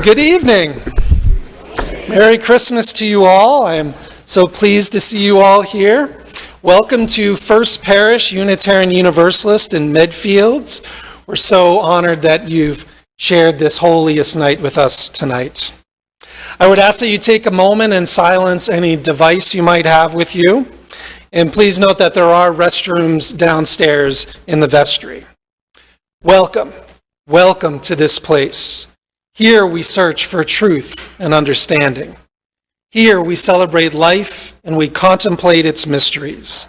Good evening. Merry Christmas to you all. I am so pleased to see you all here. Welcome to First Parish Unitarian Universalist in Medfields. We're so honored that you've shared this holiest night with us tonight. I would ask that you take a moment and silence any device you might have with you. And please note that there are restrooms downstairs in the vestry. Welcome to this place. Here we search for truth and understanding. Here we celebrate life and we contemplate its mysteries.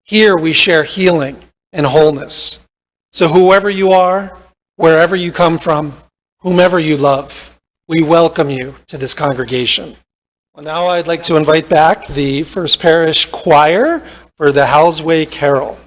Here we share healing and wholeness. So whoever you are, wherever you come from, whomever you love, we welcome you to this congregation. Well, now I'd like to invite back the First Parish Choir for the Halsway Carol.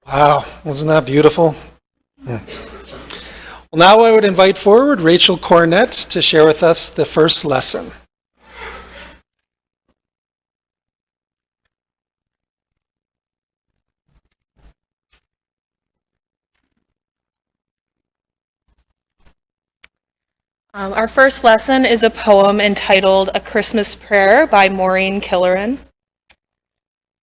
Wow, wasn't that beautiful? Yeah. Well, now I would invite forward Rachel Cornett to share with us the first lesson. Our first lesson is a poem entitled A Christmas Prayer by Maureen Killeran.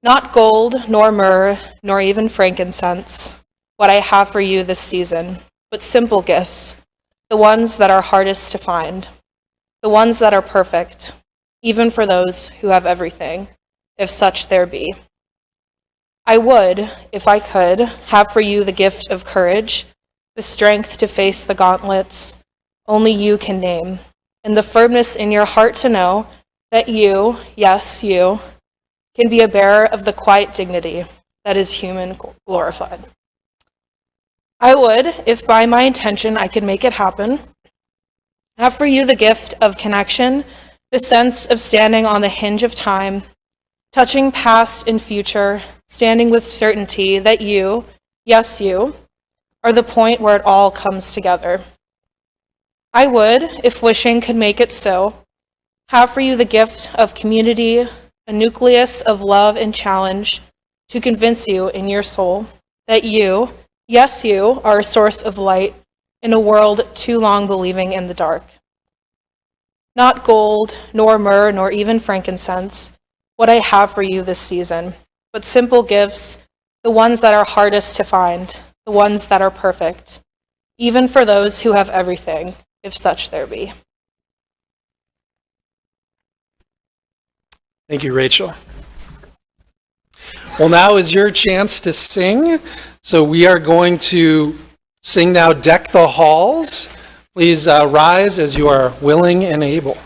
Not gold, nor myrrh, nor even frankincense, what I have for you this season, but simple gifts, the ones that are hardest to find, the ones that are perfect, even for those who have everything, if such there be. I would, if I could, have for you the gift of courage, the strength to face the gauntlets only you can name, and the firmness in your heart to know that you, yes, you, can be a bearer of the quiet dignity that is human glorified. I would, if by my intention I could make it happen, have for you the gift of connection, the sense of standing on the hinge of time, touching past and future, standing with certainty that you, yes, you, are the point where it all comes together. I would, if wishing could make it so, have for you the gift of community, a nucleus of love and challenge to convince you in your soul that you, yes, you, are a source of light in a world too long believing in the dark. Not gold, nor myrrh, nor even frankincense, what I have for you this season, but simple gifts, the ones that are hardest to find, the ones that are perfect, even for those who have everything, if such there be. Thank you, Rachel. Well, now is your chance to sing. So we are going to sing now, Deck the Halls. Please rise as you are willing and able.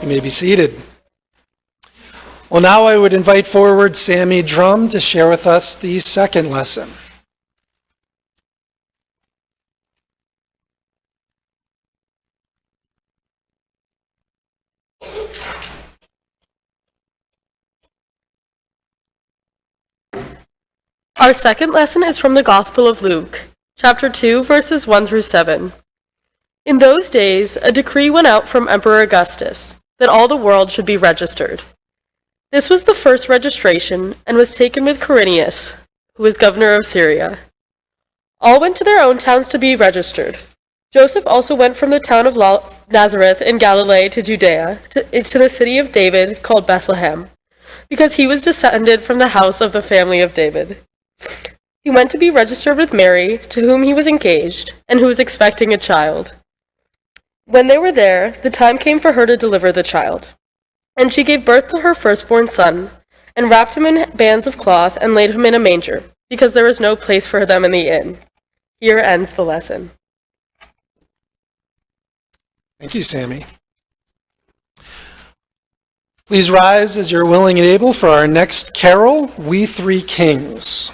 You may be seated. Well, now I would invite forward Sammy Drum to share with us the second lesson. Our second lesson is from the Gospel of Luke, chapter 2, verses 1 through 7. In those days, a decree went out from Emperor Augustus that all the world should be registered. This was the first registration and was taken with Quirinius, who was governor of Syria. All went to their own towns to be registered. Joseph also went from the town of Nazareth in Galilee to Judea, to the city of David called Bethlehem, because he was descended from the house of the family of David. He went to be registered with Mary, to whom he was engaged, and who was expecting a child. When they were there, the time came for her to deliver the child. And she gave birth to her firstborn son, and wrapped him in bands of cloth, and laid him in a manger, because there was no place for them in the inn. Here ends the lesson. Thank you, Sammy. Please rise as you're willing and able for our next carol, We Three Kings.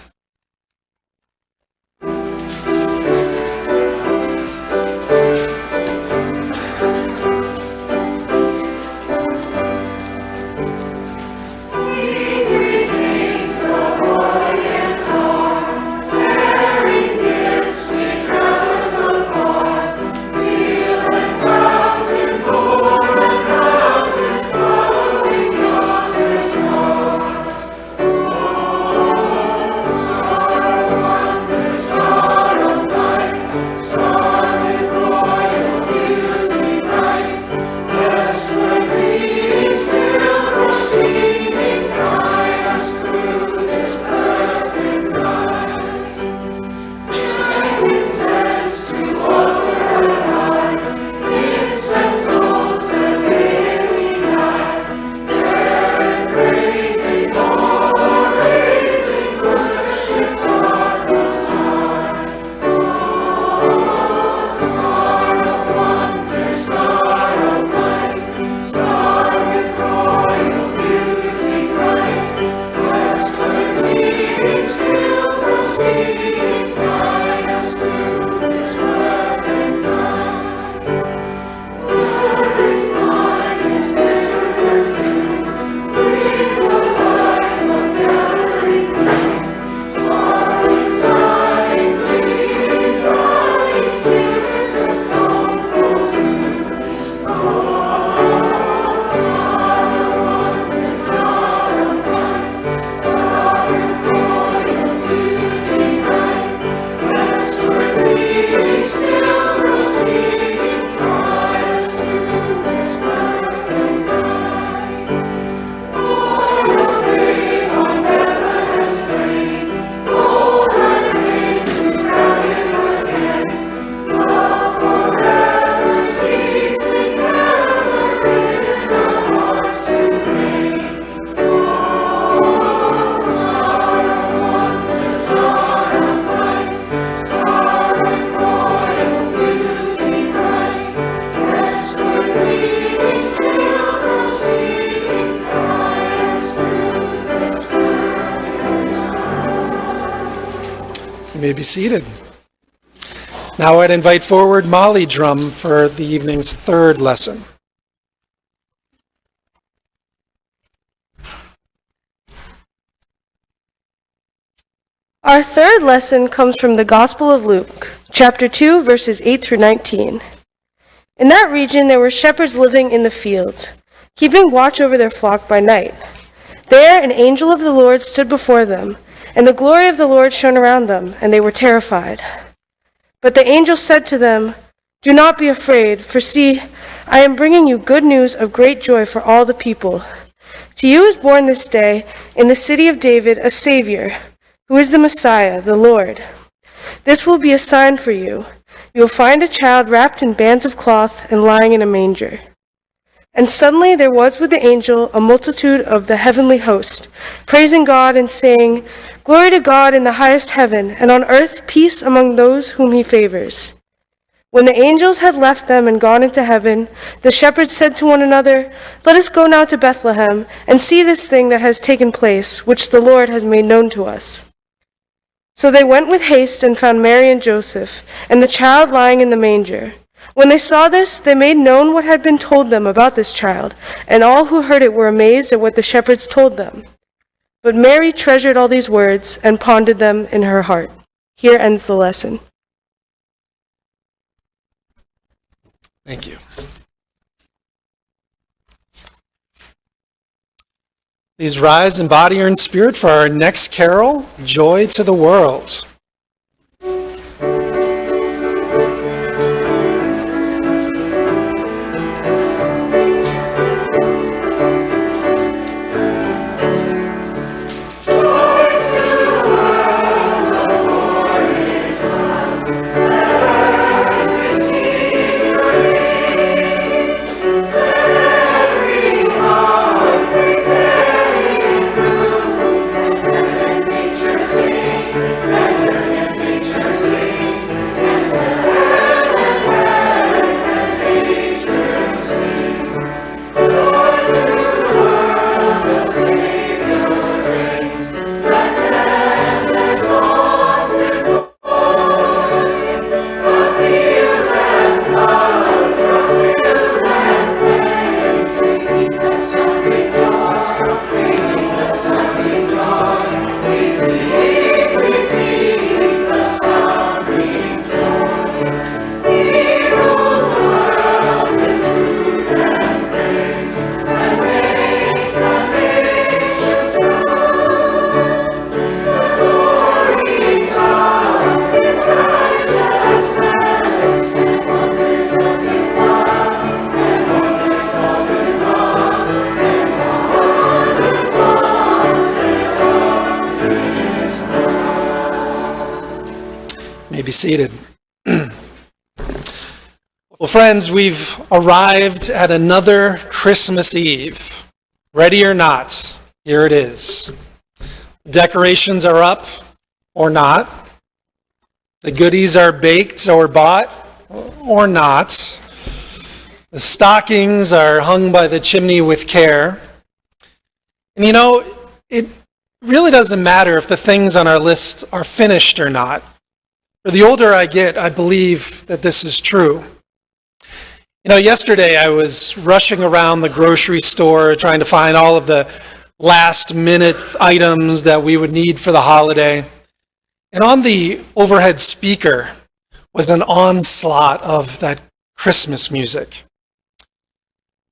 You may be seated. Now I'd invite forward Molly Drum for the evening's third lesson. Our third lesson comes from the Gospel of Luke, chapter 2, verses 8 through 19. In that region there were shepherds living in the fields, keeping watch over their flock by night. There an angel of the Lord stood before them, and the glory of the Lord shone around them, and they were terrified. But the angel said to them, "Do not be afraid, for see, I am bringing you good news of great joy for all the people. To you is born this day in the city of David a Savior, who is the Messiah, the Lord. This will be a sign for you. You will find a child wrapped in bands of cloth and lying in a manger." And suddenly there was with the angel a multitude of the heavenly host, praising God and saying, "Glory to God in the highest heaven, and on earth peace among those whom he favors." When the angels had left them and gone into heaven, the shepherds said to one another, "Let us go now to Bethlehem and see this thing that has taken place, which the Lord has made known to us." So they went with haste and found Mary and Joseph, and the child lying in the manger. When they saw this, they made known what had been told them about this child, and all who heard it were amazed at what the shepherds told them. But Mary treasured all these words and pondered them in her heart. Here ends the lesson. Thank you. Please rise in body or in spirit for our next carol, Joy to the World. Be seated. Well, friends, we've arrived at another Christmas Eve. Ready or not, here it is. Decorations are up or not. The goodies are baked or bought or not. The stockings are hung by the chimney with care. And you know, it really doesn't matter if the things on our list are finished or not. For the older I get, I believe that this is true. You know, yesterday I was rushing around the grocery store trying to find all of the last-minute items that we would need for the holiday. And on the overhead speaker was an onslaught of that Christmas music.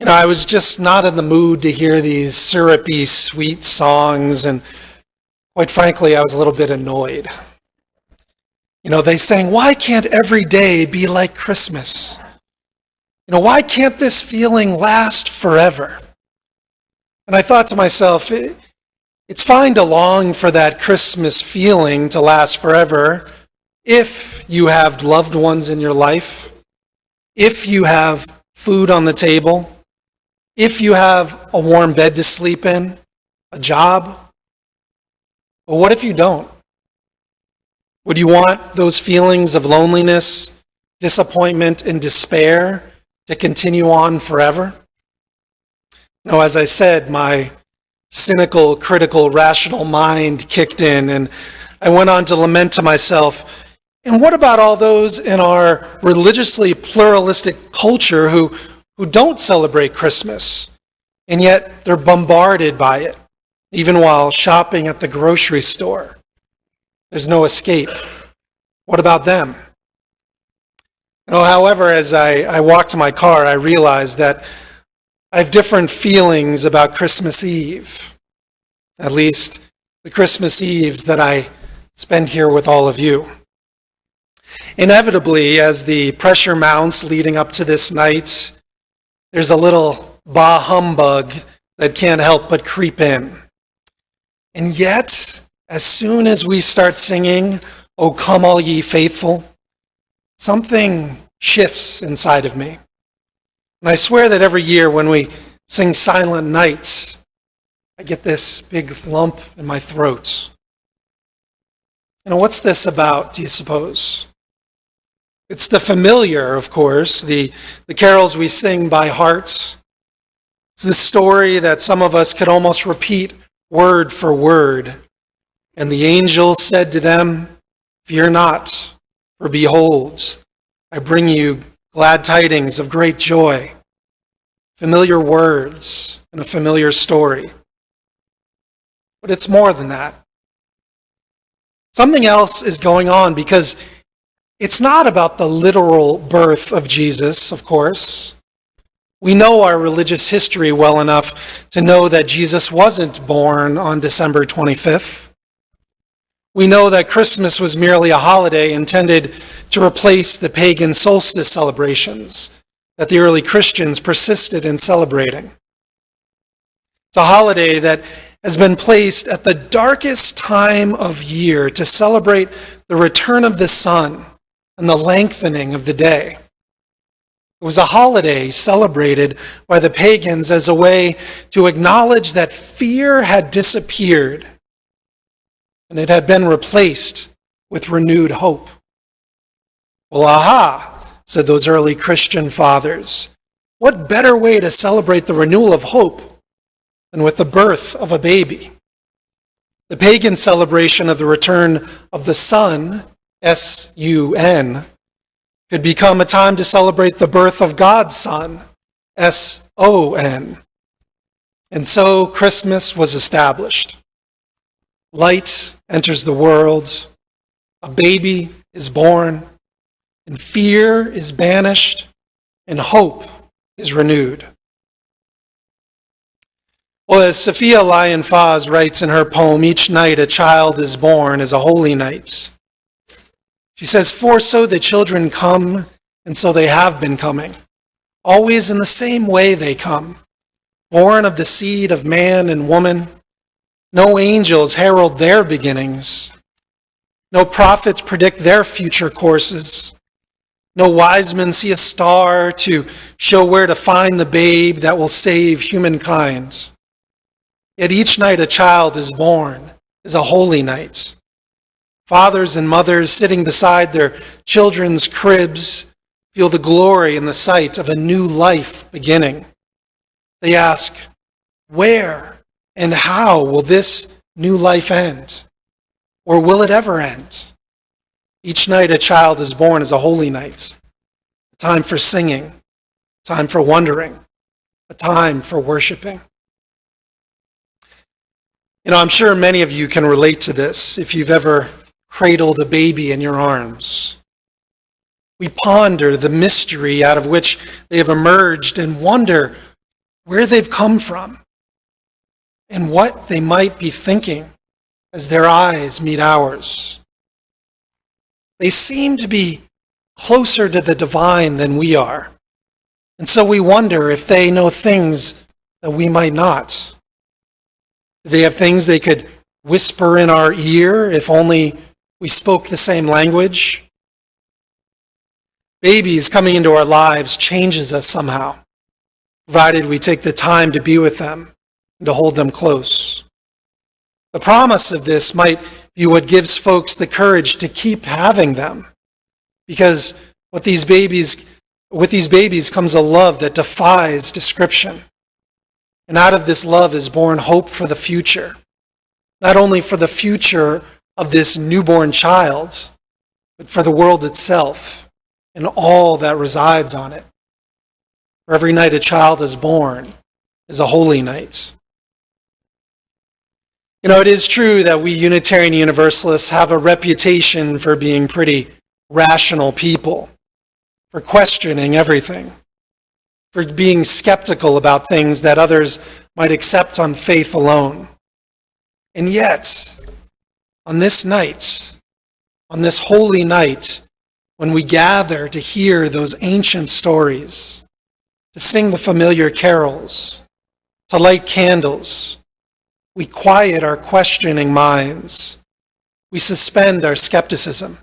You know, I was just not in the mood to hear these syrupy, sweet songs, and quite frankly, I was a little bit annoyed. You know, they sang, "Why can't every day be like Christmas? You know, why can't this feeling last forever?" And I thought to myself, it's fine to long for that Christmas feeling to last forever if you have loved ones in your life, if you have food on the table, if you have a warm bed to sleep in, a job. But what if you don't? Would you want those feelings of loneliness, disappointment, and despair to continue on forever? No, as I said, my cynical, critical, rational mind kicked in, and I went on to lament to myself, and what about all those in our religiously pluralistic culture who don't celebrate Christmas, and yet they're bombarded by it, even while shopping at the grocery store? There's no escape. What about them? However, as I walked to my car, I realized that I have different feelings about Christmas Eve, at least the Christmas Eves that I spend here with all of you. Inevitably, as the pressure mounts leading up to this night, there's a little bah humbug that can't help but creep in. And yet, as soon as we start singing, "O come all ye faithful," something shifts inside of me. And I swear that every year when we sing Silent Night, I get this big lump in my throat. What's this about, do you suppose? It's the familiar, of course, the carols we sing by heart. It's the story that some of us could almost repeat word for word. And the angel said to them, "Fear not, for behold, I bring you glad tidings of great joy." Familiar words and a familiar story. But it's more than that. Something else is going on, because it's not about the literal birth of Jesus, of course. We know our religious history well enough to know that Jesus wasn't born on December 25th. We know that Christmas was merely a holiday intended to replace the pagan solstice celebrations that the early Christians persisted in celebrating. It's a holiday that has been placed at the darkest time of year to celebrate the return of the sun and the lengthening of the day. It was a holiday celebrated by the pagans as a way to acknowledge that fear had disappeared and it had been replaced with renewed hope. Well, aha, said those early Christian fathers. What better way to celebrate the renewal of hope than with the birth of a baby? The pagan celebration of the return of the sun, S-U-N, could become a time to celebrate the birth of God's Son, S-O-N. And so Christmas was established. Light enters the world, a baby is born, and fear is banished, and hope is renewed. Well, as Sophia Lyon-Fahs writes in her poem, "Each night a child is born is a holy night." She says, "For so the children come, and so they have been coming. Always in the same way they come, born of the seed of man and woman. No angels herald their beginnings. No prophets predict their future courses. No wise men see a star to show where to find the babe that will save humankind. Yet each night a child is born is a holy night. Fathers and mothers sitting beside their children's cribs feel the glory in the sight of a new life beginning. They ask, where and how will this new life end? Or will it ever end? Each night a child is born is a holy night, a time for singing, a time for wondering, a time for worshiping." I'm sure many of you can relate to this if you've ever cradled a baby in your arms. We ponder the mystery out of which they have emerged and wonder where they've come from and what they might be thinking as their eyes meet ours. They seem to be closer to the divine than we are, and so we wonder if they know things that we might not. Do they have things they could whisper in our ear if only we spoke the same language? Babies coming into our lives changes us somehow, provided we take the time to be with them and to hold them close. The promise of this might be what gives folks the courage to keep having them, because with these babies comes a love that defies description. And out of this love is born hope for the future, not only for the future of this newborn child, but for the world itself and all that resides on it. For every night a child is born is a holy night. You know, it is true that we Unitarian Universalists have a reputation for being pretty rational people, for questioning everything, for being skeptical about things that others might accept on faith alone. And yet, on this night, on this holy night, when we gather to hear those ancient stories, to sing the familiar carols, to light candles, we quiet our questioning minds. We suspend our skepticism.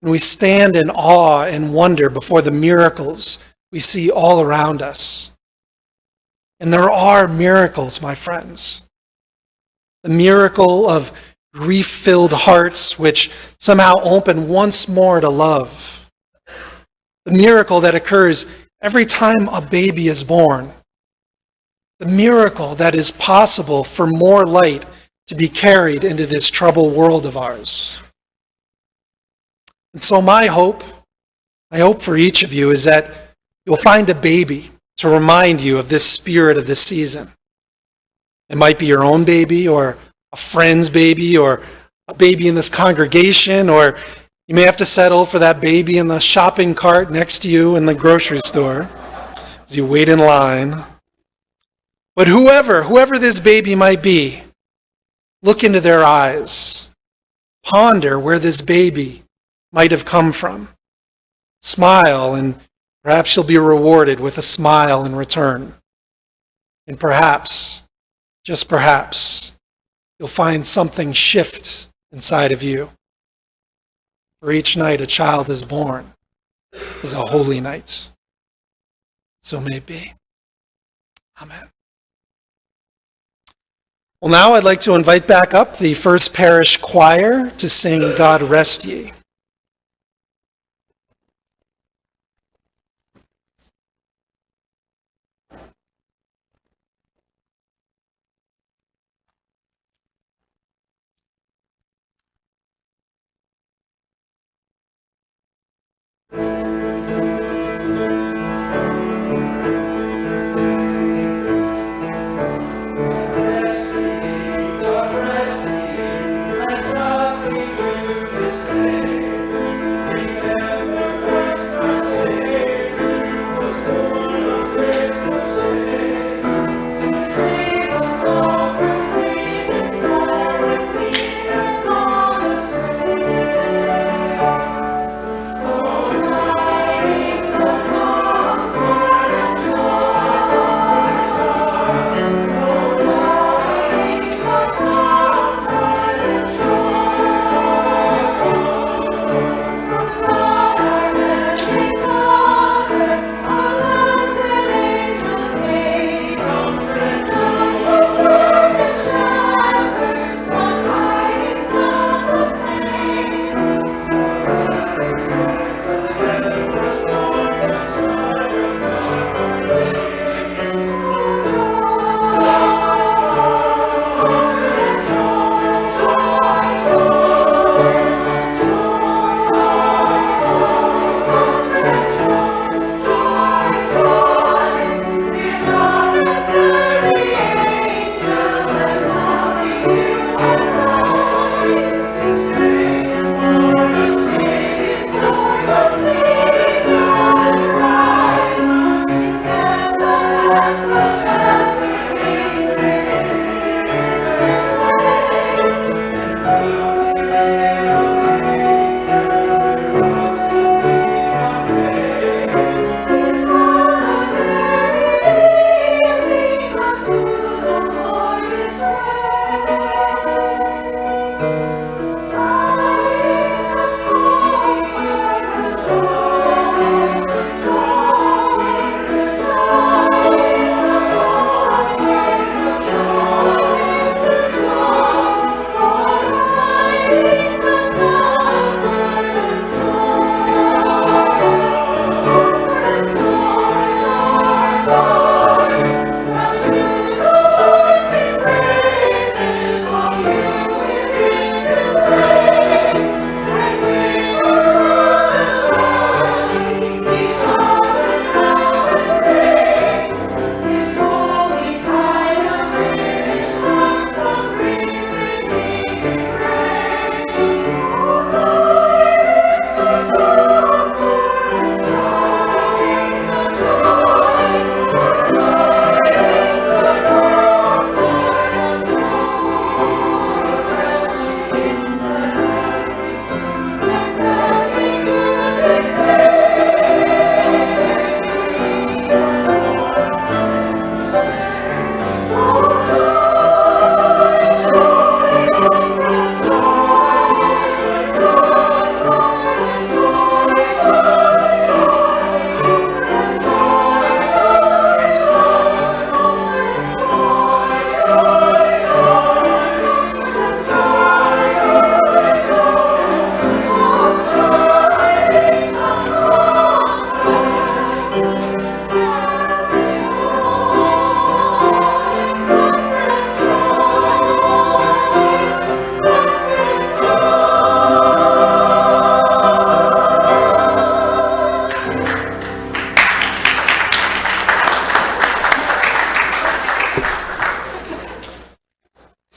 And we stand in awe and wonder before the miracles we see all around us. And there are miracles, my friends. The miracle of grief-filled hearts which somehow open once more to love. The miracle that occurs every time a baby is born. The miracle that is possible for more light to be carried into this troubled world of ours. And so my hope for each of you is that you'll find a baby to remind you of this spirit of this season. It might be your own baby or a friend's baby or a baby in this congregation, or you may have to settle for that baby in the shopping cart next to you in the grocery store as you wait in line. But whoever this baby might be, look into their eyes. Ponder where this baby might have come from. Smile, and perhaps you'll be rewarded with a smile in return. And perhaps, just perhaps, you'll find something shift inside of you. For each night a child is born is a holy night. So may it be. Amen. Well, now I'd like to invite back up the First Parish Choir to sing God Rest Ye. Rest ye, let God renew His day.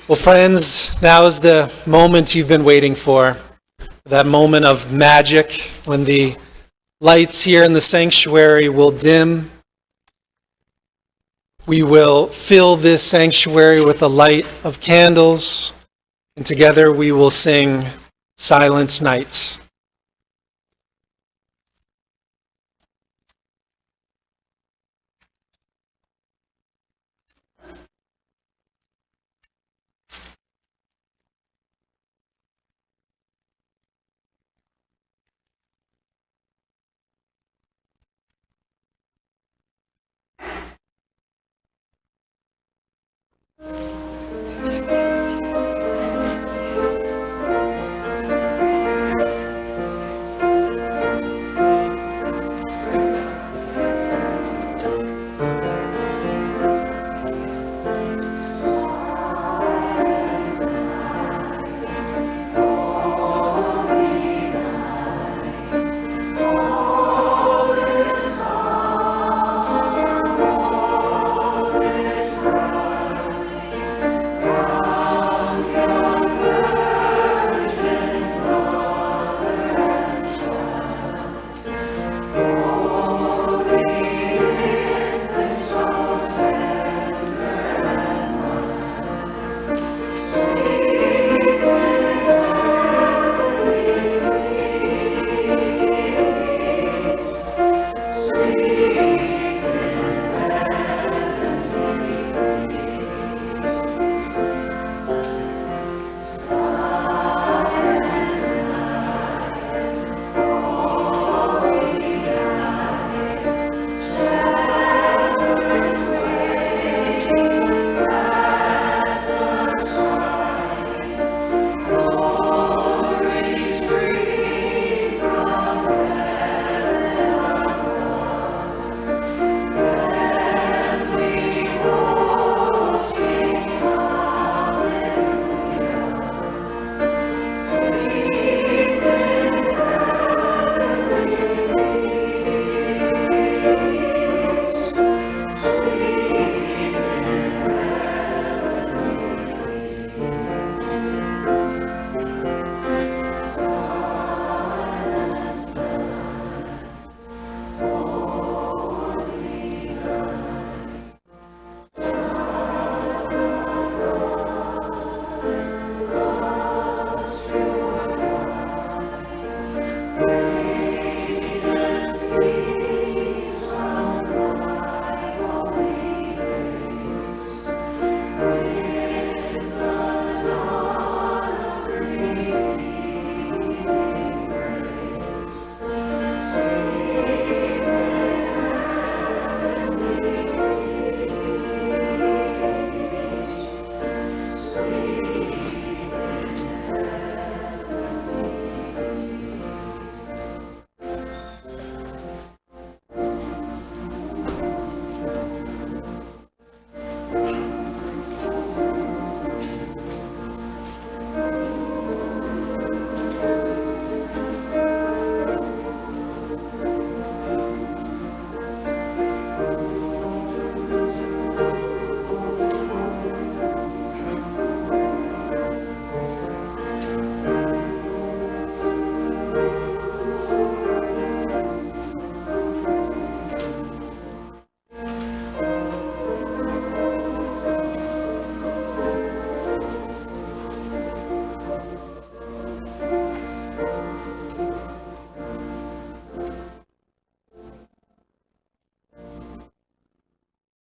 Well, friends, now is the moment you've been waiting for. That moment of magic when the lights here in the sanctuary will dim. We will fill this sanctuary with the light of candles, and together we will sing Silent Night.